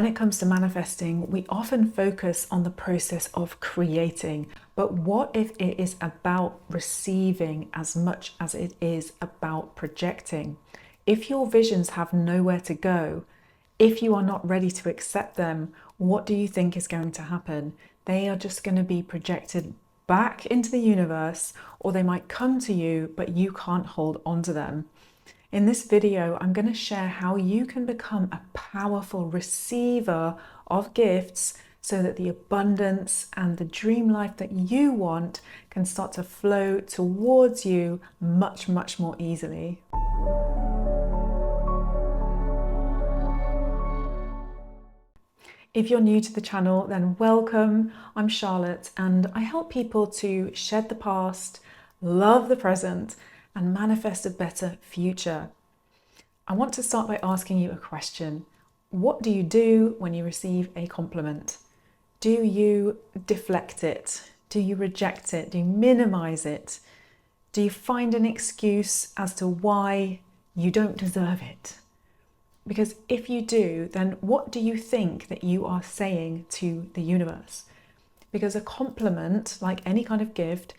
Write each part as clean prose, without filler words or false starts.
it comes to manifesting, we often focus on the process of creating. But what if it is about receiving as much as it is about projecting? If your visions have nowhere to go, if you are not ready to accept them, what do you think is going to happen? They are just going to be projected back into the universe, or they might come to you, but you can't hold on to them. In this video, I'm going to share how you can become a powerful receiver of gifts so that the abundance and the dream life that you want can start to flow towards you much, much more easily. If you're new to the channel, then welcome. I'm Charlotte, and I help people to shed the past, love the present, and manifest a better future. I want to start by asking you a question. What do you do when you receive a compliment? Do you deflect it? Do you reject it? Do you minimize it? Do you find an excuse as to why you don't deserve it? Because if you do, then what do you think that you are saying to the universe? Because a compliment, like any kind of gift,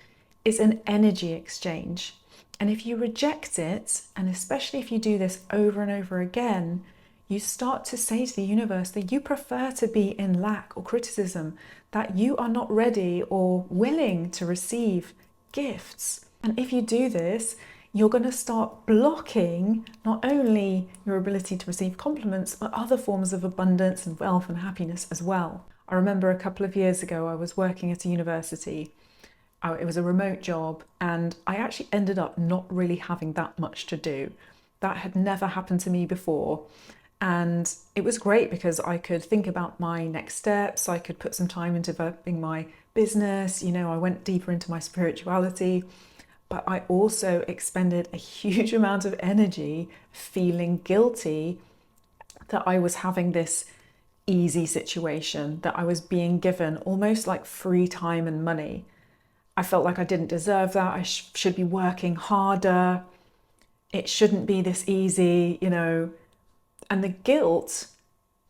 is an energy exchange. And if you reject it, and especially if you do this over and over again, you start to say to the universe that you prefer to be in lack or criticism, that you are not ready or willing to receive gifts. And if you do this, you're going to start blocking not only your ability to receive compliments, but other forms of abundance and wealth and happiness as well. I remember a couple of years ago, I was working at a university. It was a remote job, and I actually ended up not really having that much to do. That had never happened to me before. And it was great because I could think about my next steps. I could put some time into developing my business. I went deeper into my spirituality. But I also expended a huge amount of energy feeling guilty that I was having this easy situation, that I was being given almost like free time and money. I felt like I didn't deserve that. I should be working harder. It shouldn't be this easy, And the guilt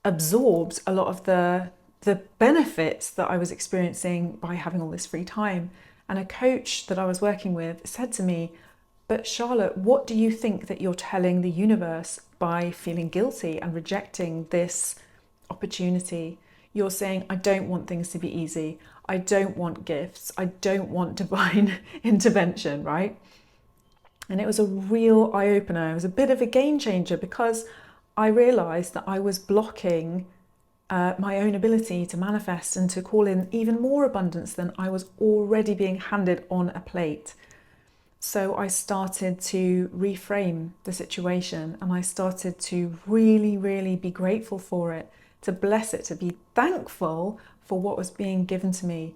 absorbed a lot of the benefits that I was experiencing by having all this free time. And a coach that I was working with said to me, "But Charlotte, what do you think that you're telling the universe by feeling guilty and rejecting this opportunity? You're saying, I don't want things to be easy. I don't want gifts. I don't want divine intervention," right? And it was a real eye-opener. It was a bit of a game changer because I realized that I was blocking my own ability to manifest and to call in even more abundance than I was already being handed on a plate. So I started to reframe the situation, and I started to really, really be grateful for it, to bless it, to be thankful for what was being given to me.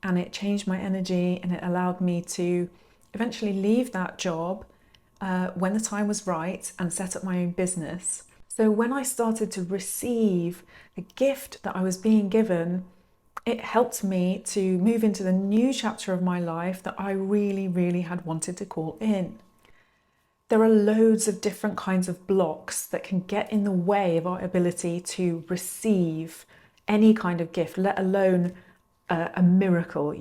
And it changed my energy, and it allowed me to eventually leave that job when the time was right and set up my own business. So when I started to receive the gift that I was being given, it helped me to move into the new chapter of my life that I really, really had wanted to call in. There are loads of different kinds of blocks that can get in the way of our ability to receive any kind of gift, let alone a miracle,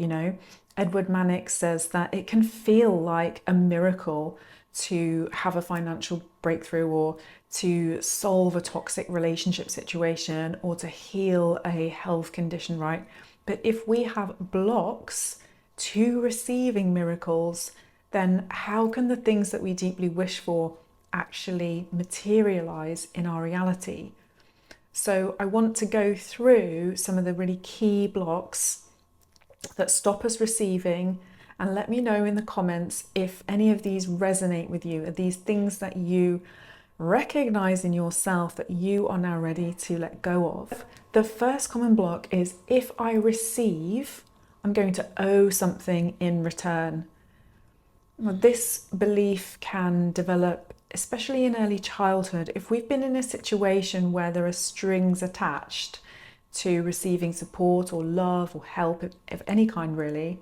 Edward Mannix says that it can feel like a miracle to have a financial breakthrough, or to solve a toxic relationship situation, or to heal a health condition, right? But if we have blocks to receiving miracles, then how can the things that we deeply wish for actually materialize in our reality? So I want to go through some of the really key blocks that stop us receiving, and let me know in the comments if any of these resonate with you. Are these things that you recognize in yourself that you are now ready to let go of? The first common block is, if I receive, I'm going to owe something in return. Well, this belief can develop, especially in early childhood. If we've been in a situation where there are strings attached to receiving support or love or help of any kind, really,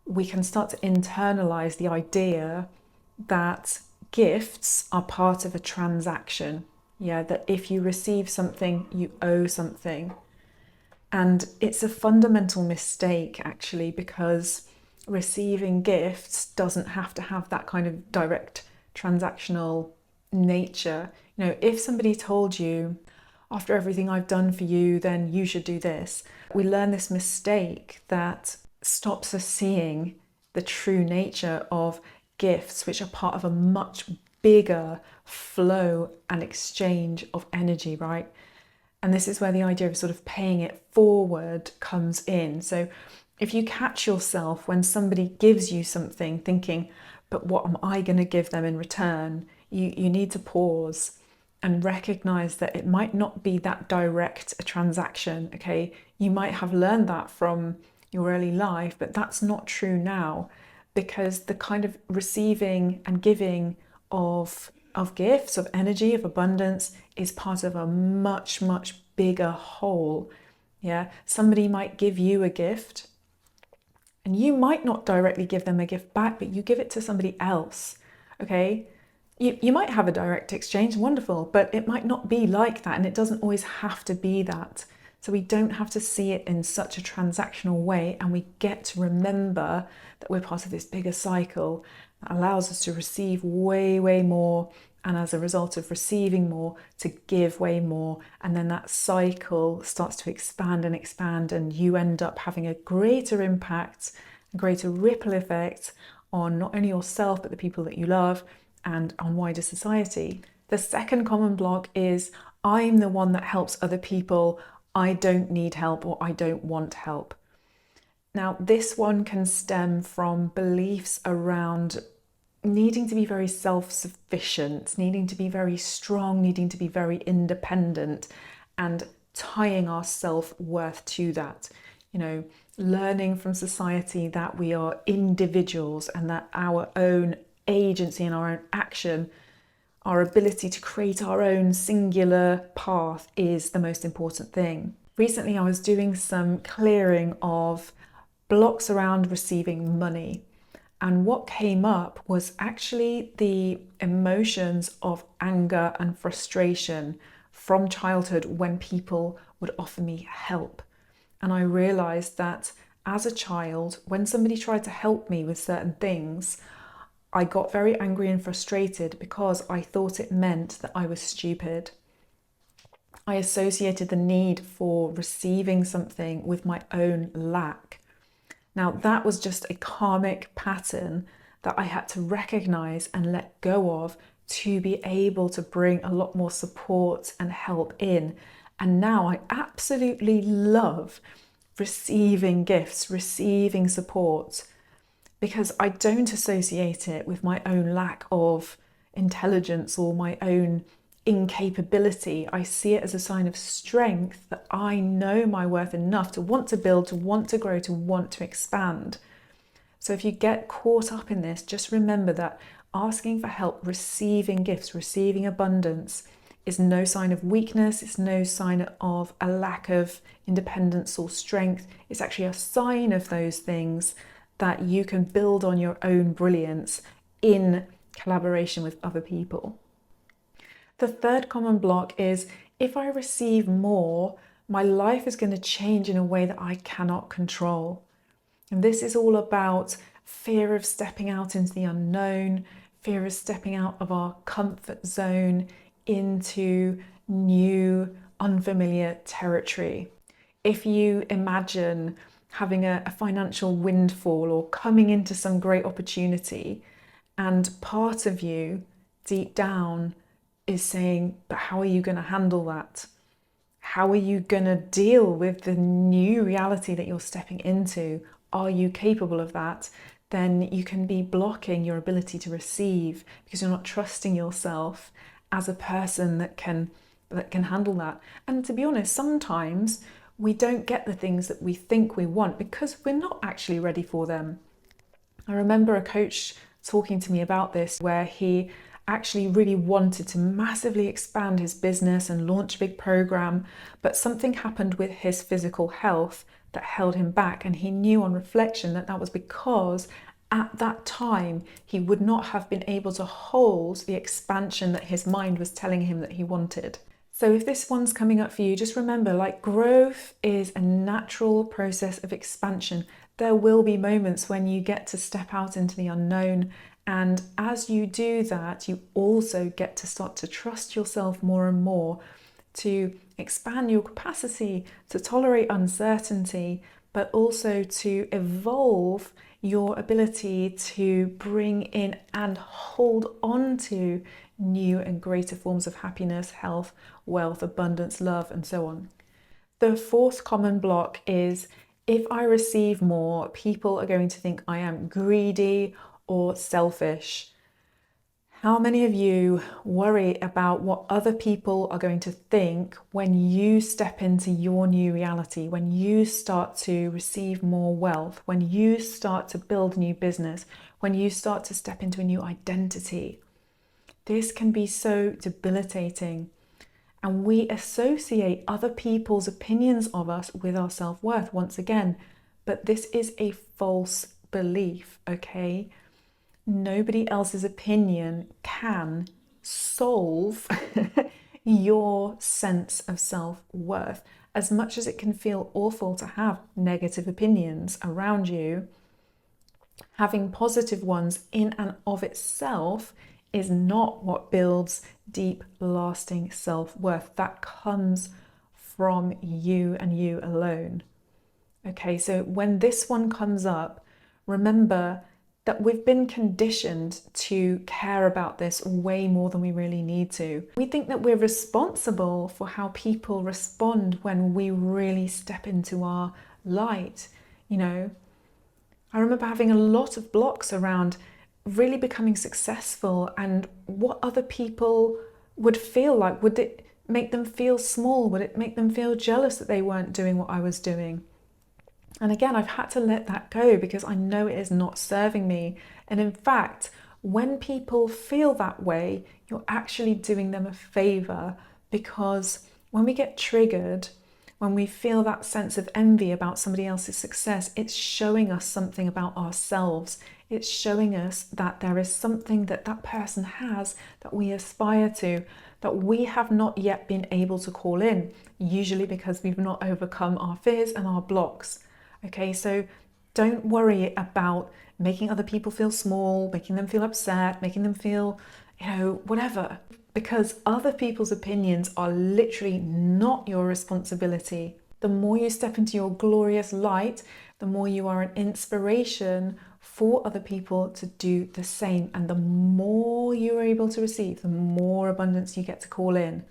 we can start to internalize the idea that gifts are part of a transaction. Yeah, that if you receive something, you owe something. And it's a fundamental mistake, actually, because receiving gifts doesn't have to have that kind of direct transactional nature. You know, if somebody told you, after everything I've done for you, then you should do this, we learn this mistake that stops us seeing the true nature of gifts, which are part of a much bigger flow and exchange of energy, right? And this is where the idea of sort of paying it forward comes in. So if you catch yourself when somebody gives you something thinking, but what am I going to give them in return? You need to pause and recognize that it might not be that direct a transaction, okay? You might have learned that from your early life, but that's not true now, because the kind of receiving and giving of gifts, of energy, of abundance is part of a much, much bigger whole. Yeah, somebody might give you a gift and you might not directly give them a gift back, but you give it to somebody else. Okay, you might have a direct exchange, wonderful, but it might not be like that, and it doesn't always have to be that. So we don't have to see it in such a transactional way, and we get to remember that we're part of this bigger cycle that allows us to receive way, way more, and as a result of receiving more, to give way more. And then that cycle starts to expand, and you end up having a greater impact, a greater ripple effect on not only yourself, but the people that you love and on wider society. The second common block is, I'm the one that helps other people. I don't need help, or I don't want help. Now, this one can stem from beliefs around needing to be very self-sufficient, needing to be very strong, needing to be very independent, and tying our self-worth to that. You know, learning from society that we are individuals and that our own agency and our own action, our ability to create our own singular path, is the most important thing. Recently, I was doing some clearing of blocks around receiving money. And what came up was actually the emotions of anger and frustration from childhood when people would offer me help. And I realized that as a child, when somebody tried to help me with certain things, I got very angry and frustrated because I thought it meant that I was stupid. I associated the need for receiving something with my own lack. Now, that was just a karmic pattern that I had to recognize and let go of to be able to bring a lot more support and help in. And now I absolutely love receiving gifts, receiving support, because I don't associate it with my own lack of intelligence or my own incapability. I see it as a sign of strength, that I know my worth enough to want to build, to want to grow, to want to expand. So if you get caught up in this, just remember that asking for help, receiving gifts, receiving abundance is no sign of weakness. It's no sign of a lack of independence or strength. It's actually a sign of those things, that you can build on your own brilliance in collaboration with other people. The third common block is, if I receive more, my life is going to change in a way that I cannot control. And this is all about fear of stepping out into the unknown, fear of stepping out of our comfort zone into new, unfamiliar territory. If you imagine having a financial windfall or coming into some great opportunity, and part of you deep down is saying, but how are you going to handle that? How are you going to deal with the new reality that you're stepping into? Are you capable of that? Then you can be blocking your ability to receive, because you're not trusting yourself as a person that can handle that. And to be honest, sometimes we don't get the things that we think we want because we're not actually ready for them. I remember a coach talking to me about this, where he actually really wanted to massively expand his business and launch a big program, but something happened with his physical health that held him back. And he knew on reflection that that was because at that time, he would not have been able to hold the expansion that his mind was telling him that he wanted. So if this one's coming up for you, just remember, like, growth is a natural process of expansion. There will be moments when you get to step out into the unknown. And as you do that, you also get to start to trust yourself more and more, to expand your capacity to tolerate uncertainty, but also to evolve your ability to bring in and hold on to new and greater forms of happiness, health, wealth, abundance, love, and so on. The fourth common block is, if I receive more, people are going to think I am greedy or selfish. How many of you worry about what other people are going to think when you step into your new reality, when you start to receive more wealth, when you start to build new business, when you start to step into a new identity? This can be so debilitating. And we associate other people's opinions of us with our self-worth once again. But this is a false belief, okay? Nobody else's opinion can solve your sense of self-worth. As much as it can feel awful to have negative opinions around you, having positive ones in and of itself is not what builds deep, lasting self-worth. That comes from you and you alone. Okay, so when this one comes up, remember that we've been conditioned to care about this way more than we really need to. We think that we're responsible for how people respond when we really step into our light. You know, I remember having a lot of blocks around really becoming successful and what other people would feel like. Would it make them feel small? Would it make them feel jealous that they weren't doing what I was doing? And again, I've had to let that go because I know it is not serving me. And in fact, when people feel that way, you're actually doing them a favor, because when we get triggered, when we feel that sense of envy about somebody else's success, it's showing us something about ourselves. It's showing us that there is something that that person has that we aspire to, that we have not yet been able to call in, usually because we've not overcome our fears and our blocks. Okay, so don't worry about making other people feel small, making them feel upset, making them feel, whatever, because other people's opinions are literally not your responsibility. The more you step into your glorious light, the more you are an inspiration for other people to do the same. And the more you're able to receive, the more abundance you get to call in.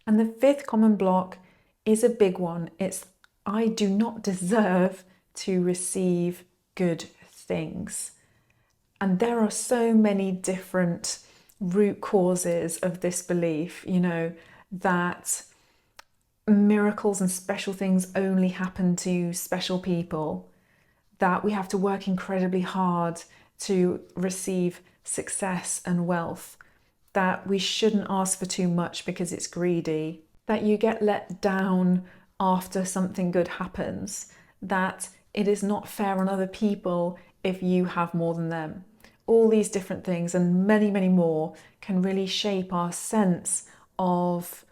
And the fifth common block is a big one. It's, I do not deserve to receive good things. And there are so many different root causes of this belief, that miracles and special things only happen to special people, that we have to work incredibly hard to receive success and wealth, that we shouldn't ask for too much because it's greedy, that you get let down after something good happens, that it is not fair on other people if you have more than them. All these different things and many, many more can really shape our sense of,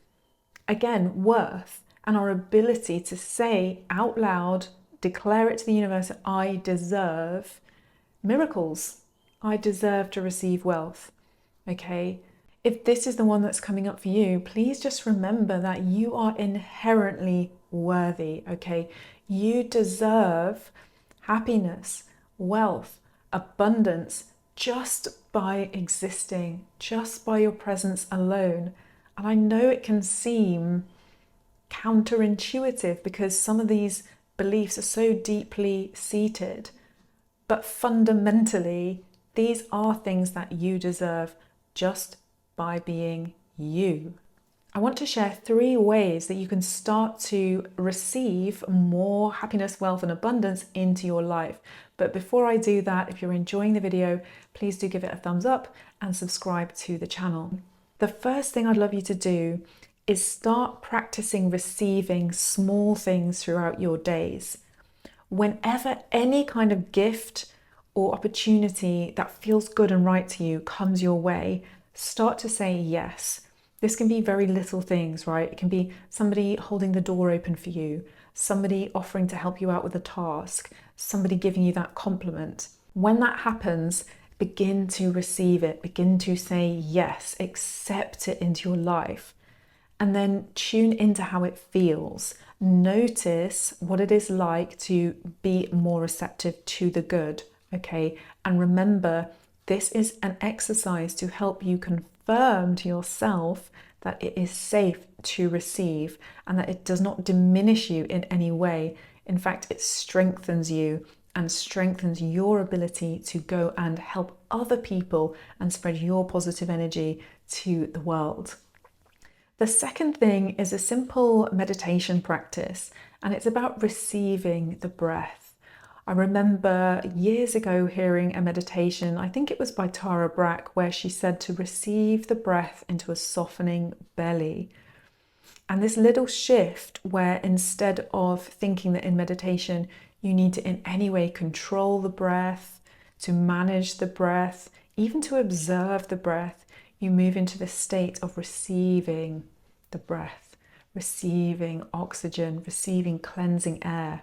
again, worth and our ability to say out loud, declare it to the universe, I deserve miracles. I deserve to receive wealth. Okay? If this is the one that's coming up for you, please just remember that you are inherently worthy, okay? You deserve happiness, wealth, abundance just by existing, just by your presence alone. And I know it can seem counterintuitive because some of these beliefs are so deeply seated, but fundamentally, these are things that you deserve just by being you. I want to share 3 ways that you can start to receive more happiness, wealth, and abundance into your life. But before I do that, if you're enjoying the video, please do give it a thumbs up and subscribe to the channel. The first thing I'd love you to do is start practicing receiving small things throughout your days. Whenever any kind of gift or opportunity that feels good and right to you comes your way, start to say yes. This can be very little things, right? It can be somebody holding the door open for you, somebody offering to help you out with a task, somebody giving you that compliment. When that happens, begin to receive it, begin to say yes, accept it into your life, and then tune into how it feels. Notice what it is like to be more receptive to the good, okay? And remember, this is an exercise to help you confirm to yourself that it is safe to receive and that it does not diminish you in any way. In fact, it strengthens you and strengthens your ability to go and help other people and spread your positive energy to the world. The second thing is a simple meditation practice, and it's about receiving the breath. I remember years ago hearing a meditation, I think it was by Tara Brach, where she said to receive the breath into a softening belly. And this little shift where instead of thinking that in meditation you need to in any way control the breath, to manage the breath, even to observe the breath, you move into the state of receiving the breath, receiving oxygen, receiving cleansing air.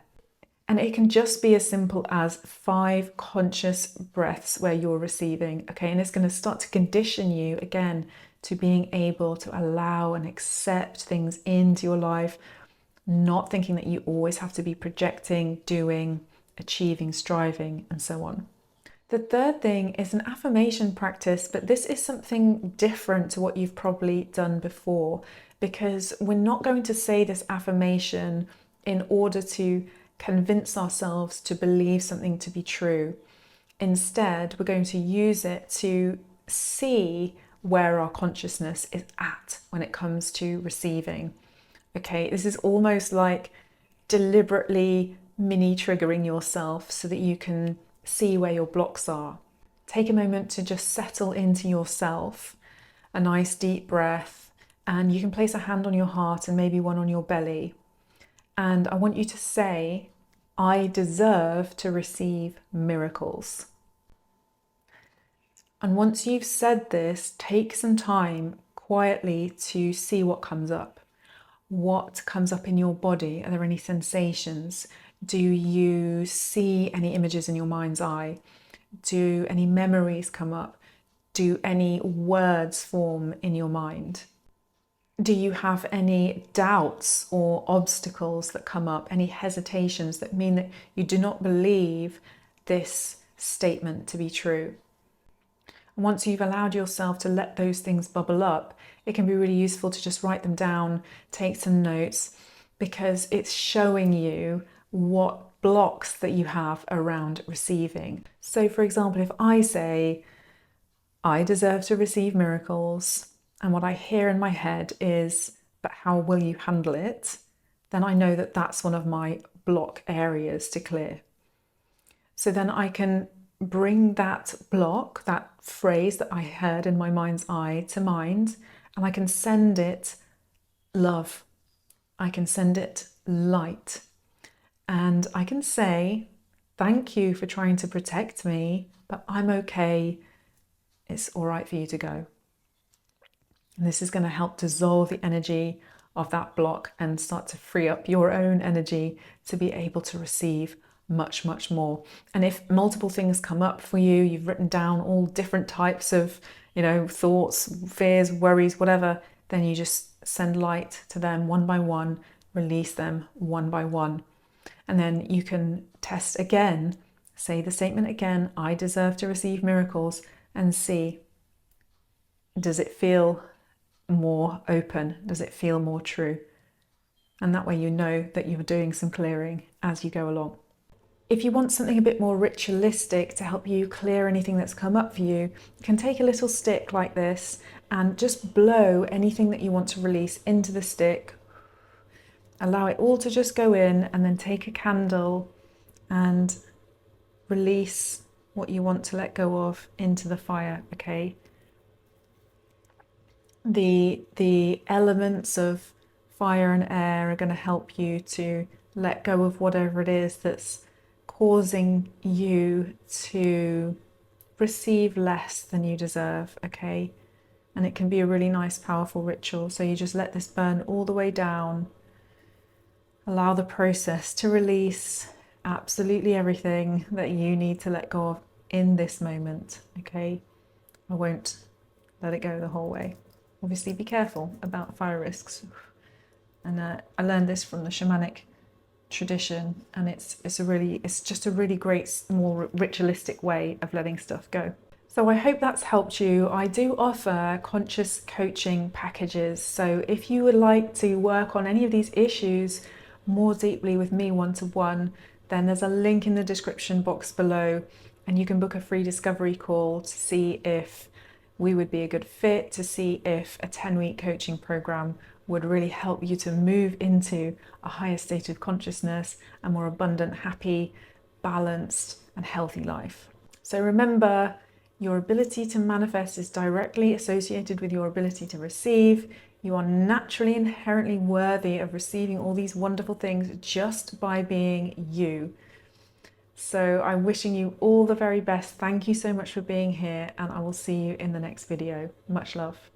And it can just be as simple as 5 conscious breaths where you're receiving, okay? And it's going to start to condition you again to being able to allow and accept things into your life, not thinking that you always have to be projecting, doing, achieving, striving, and so on. The third thing is an affirmation practice, but this is something different to what you've probably done before, because we're not going to say this affirmation in order to convince ourselves to believe something to be true. Instead, we're going to use it to see where our consciousness is at when it comes to receiving. Okay, this is almost like deliberately mini triggering yourself so that you can see where your blocks are. Take a moment to just settle into yourself, a nice deep breath, and you can place a hand on your heart and maybe one on your belly. And I want you to say, I deserve to receive miracles. And once you've said this, take some time quietly to see what comes up. What comes up in your body? Are there any sensations? Do you see any images in your mind's eye? Do any memories come up? Do any words form in your mind? Do you have any doubts or obstacles that come up? Any hesitations that mean that you do not believe this statement to be true? And once you've allowed yourself to let those things bubble up, it can be really useful to just write them down, take some notes, because it's showing you what blocks that you have around receiving. So for example, if I say, I deserve to receive miracles, and what I hear in my head is, but how will you handle it? Then I know that that's one of my block areas to clear. So then I can bring that block, that phrase that I heard in my mind's eye to mind, and I can send it love. I can send it light. And I can say, thank you for trying to protect me, but I'm okay. It's all right for you to go. And this is going to help dissolve the energy of that block and start to free up your own energy to be able to receive much, much more. And if multiple things come up for you, you've written down all different types of, thoughts, fears, worries, whatever, then you just send light to them one by one, release them one by one. And then you can test again, say the statement again, I deserve to receive miracles, and see, does it feel more open? Does it feel more true? And that way you know that you're doing some clearing as you go along. If you want something a bit more ritualistic to help you clear anything that's come up for you, you can take a little stick like this and just blow anything that you want to release into the stick. Allow it all to just go in, and then take a candle and release what you want to let go of into the fire, okay? The elements of fire and air are going to help you to let go of whatever it is that's causing you to receive less than you deserve, okay? And it can be a really nice, powerful ritual. So you just let this burn all the way down. Allow the process to release absolutely everything that you need to let go of in this moment, okay? I won't let it go the whole way. Obviously, be careful about fire risks. And I learned this from the shamanic tradition, and it's just a really great, more ritualistic way of letting stuff go. So I hope that's helped you. I do offer conscious coaching packages. So if you would like to work on any of these issues more deeply with me one-to-one, then there's a link in the description box below, and you can book a free discovery call to see if we would be a good fit, to see if a 10-week coaching program would really help you to move into a higher state of consciousness, a more abundant, happy, balanced, and healthy life. So remember, your ability to manifest is directly associated with your ability to receive. You are naturally, inherently worthy of receiving all these wonderful things just by being you. So I'm wishing you all the very best. Thank you so much for being here, and I will see you in the next video. Much love.